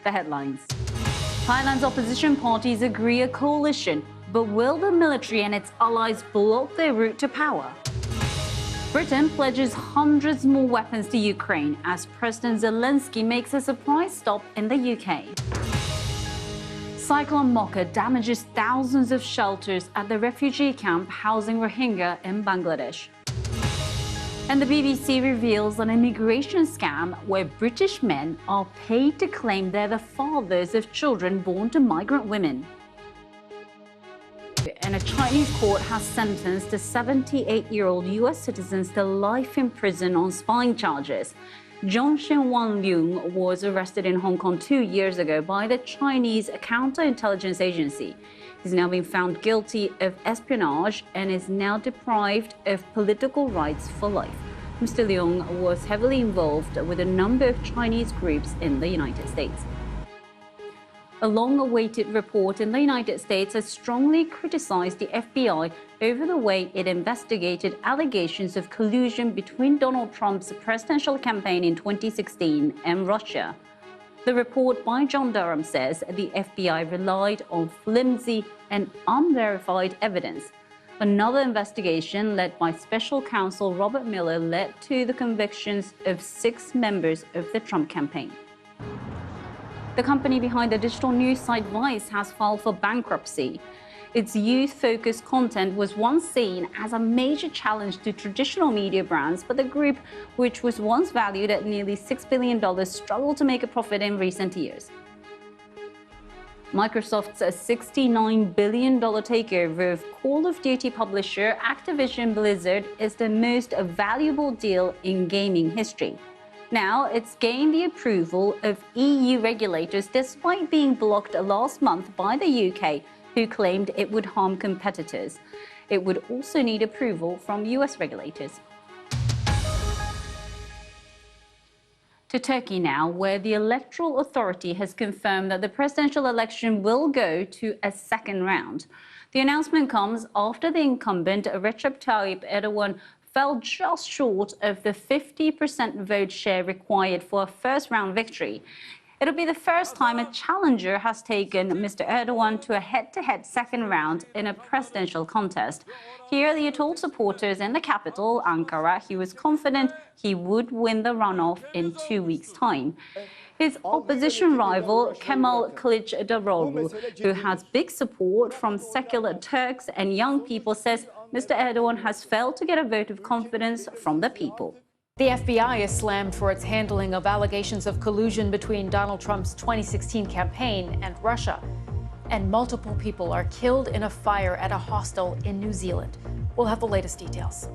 The headlines. Thailand's opposition parties agree a coalition, but will the military and its allies block their route to power? Britain pledges hundreds more weapons to Ukraine as President Zelensky makes a surprise stop in the UK. Cyclone Mocha damages thousands of shelters at the refugee camp housing Rohingya in Bangladesh. And the BBC reveals an immigration scam where British men are paid to claim they're the fathers of children born to migrant women. And a Chinese court has sentenced a 78-year-old U.S. citizen to life in prison on spying charges. Zhongshan Wanliang was arrested in Hong Kong 2 years ago by the Chinese counterintelligence agency. He's now been found guilty of espionage and is now deprived of political rights for life. Mr. Leung was heavily involved with a number of Chinese groups in the United States. A long-awaited report in the United States has strongly criticized the FBI over the way it investigated allegations of collusion between Donald Trump's presidential campaign in 2016 and Russia. The report by John Durham says the FBI relied on flimsy and unverified evidence. Another investigation led by special counsel Robert Mueller led to the convictions of 6 members of the Trump campaign. The company behind the digital news site Vice has filed for bankruptcy. Its youth-focused content was once seen as a major challenge to traditional media brands, but the group, which was once valued at nearly $6 billion, struggled to make a profit in recent years. Microsoft's $69 billion takeover of Call of Duty publisher Activision Blizzard is the most valuable deal in gaming history. Now, it's gained the approval of EU regulators despite being blocked last month by the UK, who claimed it would harm competitors. It would also need approval from US regulators. To Turkey now, where the Electoral Authority has confirmed that the presidential election will go to a second round. The announcement comes after the incumbent Recep Tayyip Erdogan fell just short of the 50% vote share required for a first-round victory. It'll be the first time a challenger has taken Mr. Erdogan to a head-to-head second round in a presidential contest. Here, he told supporters in the capital, Ankara, he was confident he would win the runoff in 2 weeks' time. His opposition rival, Kemal Kılıçdaroğlu, who has big support from secular Turks and young people, says Mr. Erdogan has failed to get a vote of confidence from the people. The FBI is slammed for its handling of allegations of collusion between Donald Trump's 2016 campaign and Russia. And multiple people are killed in a fire at a hostel in New Zealand. We'll have the latest details.